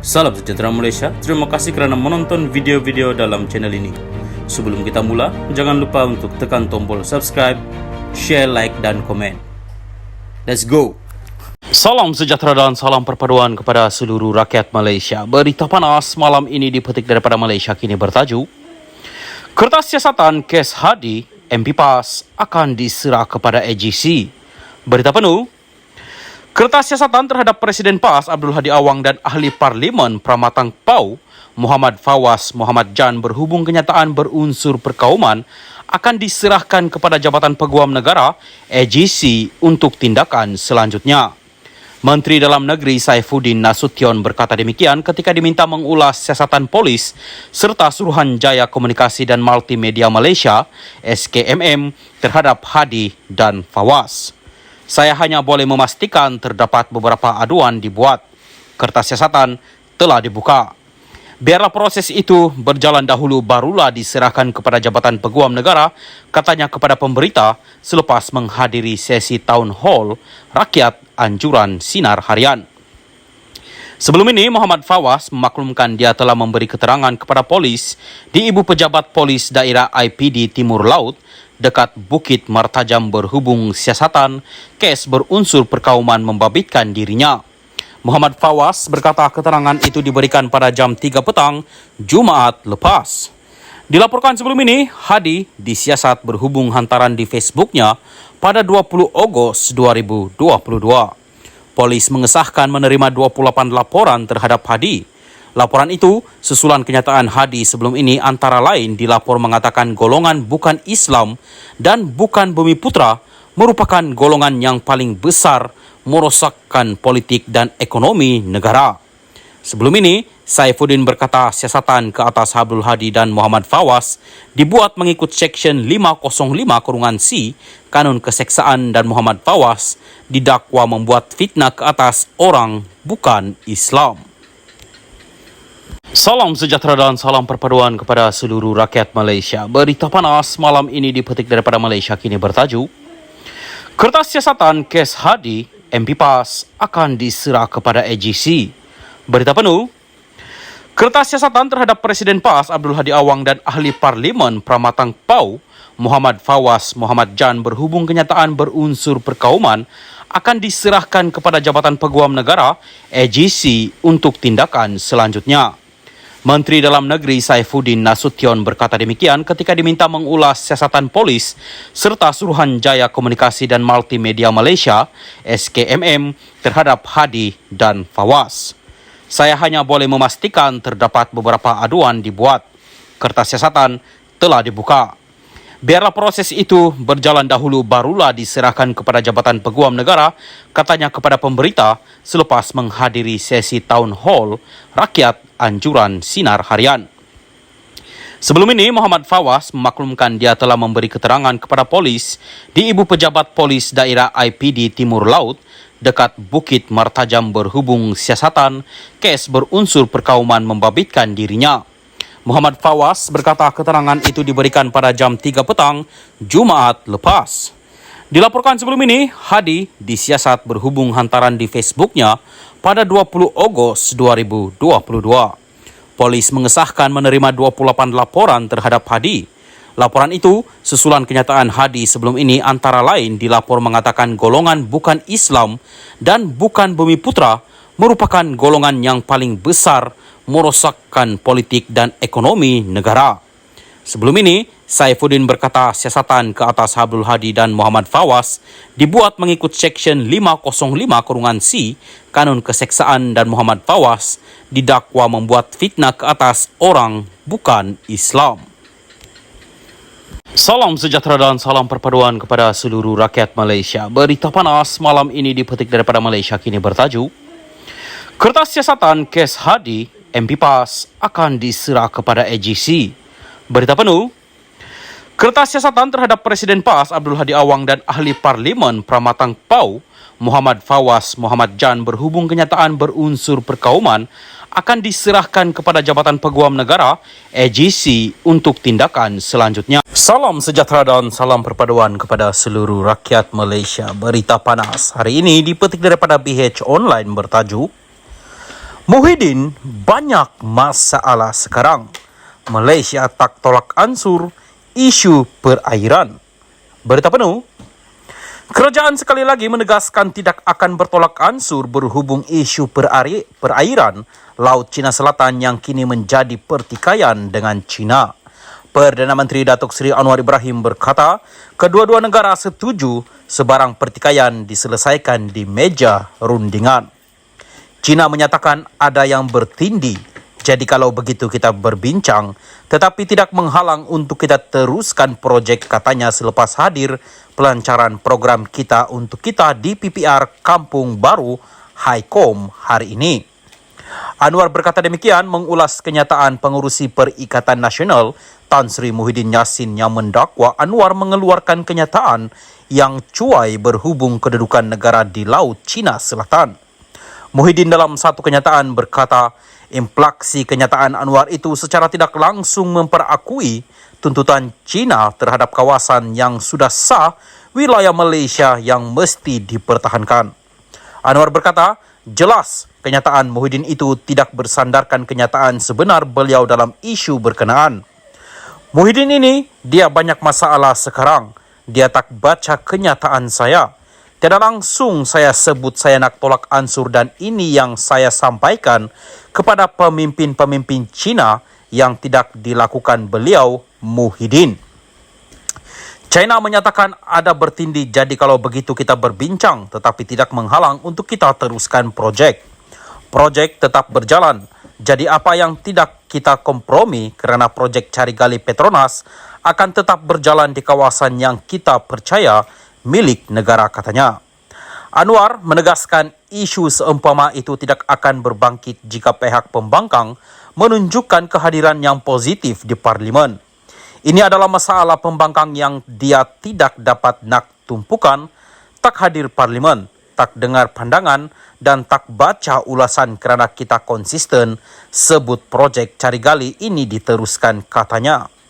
Salam sejahtera Malaysia, terima kasih kerana menonton video-video dalam channel ini. Sebelum kita mula, jangan lupa untuk tekan tombol subscribe, share, like dan komen. Let's go! Salam sejahtera dan salam perpaduan kepada seluruh rakyat Malaysia. Berita panas malam ini dipetik daripada Malaysia kini bertajuk Kertas siasatan kes Hadi MP PAS akan diserah kepada AGC. Berita penuh, kertas siasatan terhadap Presiden PAS Abdul Hadi Awang dan Ahli Parlimen Pramatang PAU Muhammad Fawaz Muhammad Jan berhubung kenyataan berunsur perkauman akan diserahkan kepada Jabatan Peguam Negara AGC untuk tindakan selanjutnya. Menteri Dalam Negeri Saifuddin Nasution berkata demikian ketika diminta mengulas siasatan polis serta Suruhanjaya Komunikasi dan Multimedia Malaysia SKMM terhadap Hadi dan Fawaz. Saya hanya boleh memastikan terdapat beberapa aduan dibuat. Kertas siasatan telah dibuka. Biarlah proses itu berjalan dahulu barulah diserahkan kepada Jabatan Peguam Negara, katanya kepada pemberita selepas menghadiri sesi Town Hall Rakyat Anjuran Sinar Harian. Sebelum ini, Muhammad Fawaz memaklumkan dia telah memberi keterangan kepada polis di Ibu Pejabat Polis Daerah IPD Timur Laut dekat Bukit Martajam berhubung siasatan kes berunsur perkauman membabitkan dirinya. Muhammad Fawaz berkata keterangan itu diberikan pada jam 3 petang Jumaat lepas. Dilaporkan sebelum ini, Hadi disiasat berhubung hantaran di Facebooknya pada 20 Ogos 2022. Polis mengesahkan menerima 28 laporan terhadap Hadi. Laporan itu susulan kenyataan Hadi sebelum ini antara lain dilapor mengatakan golongan bukan Islam dan bukan Bumi Putra merupakan golongan yang paling besar merosakkan politik dan ekonomi negara. Sebelum ini, Saifuddin berkata siasatan ke atas Abdul Hadi dan Muhammad Fawaz dibuat mengikut Seksyen 505(c) Kanun Keseksaan dan Muhammad Fawaz didakwa membuat fitnah ke atas orang bukan Islam. Salam sejahtera dan salam perpaduan kepada seluruh rakyat Malaysia. Berita panas malam ini dipetik daripada Malaysia kini bertajuk Kertas siasatan kes Hadi MP PAS akan diserah kepada AGC. Berita penuh, kertas siasatan terhadap Presiden PAS Abdul Hadi Awang dan Ahli Parlimen Pramatang PAU Muhammad Fawaz Muhammad Jan berhubung kenyataan berunsur perkauman akan diserahkan kepada Jabatan Peguam Negara AGC untuk tindakan selanjutnya. Menteri Dalam Negeri Saifuddin Nasution berkata demikian ketika diminta mengulas siasatan polis serta Suruhanjaya Komunikasi dan Multimedia Malaysia SKMM terhadap Hadi dan Fawaz. Saya hanya boleh memastikan terdapat beberapa aduan dibuat. Kertas siasatan telah dibuka. Biarlah proses itu berjalan dahulu barulah diserahkan kepada Jabatan Peguam Negara, katanya kepada pemberita selepas menghadiri sesi Town Hall Rakyat Anjuran Sinar Harian. Sebelum ini, Muhammad Fawaz memaklumkan dia telah memberi keterangan kepada polis di Ibu Pejabat Polis Daerah IPD Timur Laut dekat Bukit Martajam berhubung siasatan kes berunsur perkauman membabitkan dirinya. Muhammad Fawaz berkata keterangan itu diberikan pada jam 3 petang Jumaat lepas. Dilaporkan sebelum ini, Hadi disiasat berhubung hantaran di Facebooknya pada 20 Ogos 2022. Polis mengesahkan menerima 28 laporan terhadap Hadi. Laporan itu susulan kenyataan Hadi sebelum ini antara lain dilapor mengatakan golongan bukan Islam dan bukan Bumi Putra merupakan golongan yang paling besar merosakkan politik dan ekonomi negara. Sebelum ini, Saifuddin berkata siasatan ke atas Abdul Hadi dan Muhammad Fawaz dibuat mengikut Seksyen 505(c) Kanun Keseksaan dan Muhammad Fawaz didakwa membuat fitnah ke atas orang bukan Islam. Salam sejahtera dan salam perpaduan kepada seluruh rakyat Malaysia. Berita panas malam ini dipetik daripada Malaysia kini bertajuk Kertas siasatan kes Hadi MP PAS akan diserah kepada AGC. Berita penuh, kertas siasatan terhadap Presiden PAS Abdul Hadi Awang dan Ahli Parlimen Pramatang PAU Muhammad Fawaz Muhammad Jan berhubung kenyataan berunsur perkauman akan diserahkan kepada Jabatan Peguam Negara AGC untuk tindakan selanjutnya. Salam sejahtera dan salam perpaduan kepada seluruh rakyat Malaysia. Berita panas hari ini dipetik daripada BH Online bertajuk Muhyiddin, banyak masalah sekarang. Malaysia tak tolak ansur isu perairan. Berita penuh. Kerajaan sekali lagi menegaskan tidak akan bertolak ansur berhubung isu perairan Laut Cina Selatan yang kini menjadi pertikaian dengan China. Perdana Menteri Datuk Seri Anwar Ibrahim berkata, kedua-dua negara setuju sebarang pertikaian diselesaikan di meja rundingan. China menyatakan ada yang bertindih, jadi kalau begitu kita berbincang, tetapi tidak menghalang untuk kita teruskan projek, katanya selepas hadir pelancaran program Kita Untuk Kita di PPR Kampung Baru Haikom hari ini. Anwar berkata demikian mengulas kenyataan pengurusi Perikatan Nasional Tan Sri Muhyiddin Yassin yang mendakwa Anwar mengeluarkan kenyataan yang cuai berhubung kedudukan negara di Laut Cina Selatan. Muhyiddin dalam satu kenyataan berkata, implikasi kenyataan Anwar itu secara tidak langsung memperakui tuntutan China terhadap kawasan yang sudah sah wilayah Malaysia yang mesti dipertahankan. Anwar berkata, jelas kenyataan Muhyiddin itu tidak bersandarkan kenyataan sebenar beliau dalam isu berkenaan. Muhyiddin ini, dia banyak masalah sekarang. Dia tak baca kenyataan saya. Tidak langsung saya sebut saya nak tolak ansur dan ini yang saya sampaikan kepada pemimpin-pemimpin China yang tidak dilakukan beliau Muhyiddin. China menyatakan ada bertindih, jadi kalau begitu kita berbincang tetapi tidak menghalang untuk kita teruskan projek. Projek tetap berjalan. Jadi apa yang tidak kita kompromi kerana projek cari gali Petronas akan tetap berjalan di kawasan yang kita percaya milik negara, katanya. Anwar menegaskan isu seumpama itu tidak akan berbangkit jika pihak pembangkang menunjukkan kehadiran yang positif di parlimen. Ini adalah masalah pembangkang yang dia tidak dapat nak tumpukan, tak hadir parlimen, tak dengar pandangan dan tak baca ulasan kerana kita konsisten sebut projek cari gali ini diteruskan, katanya.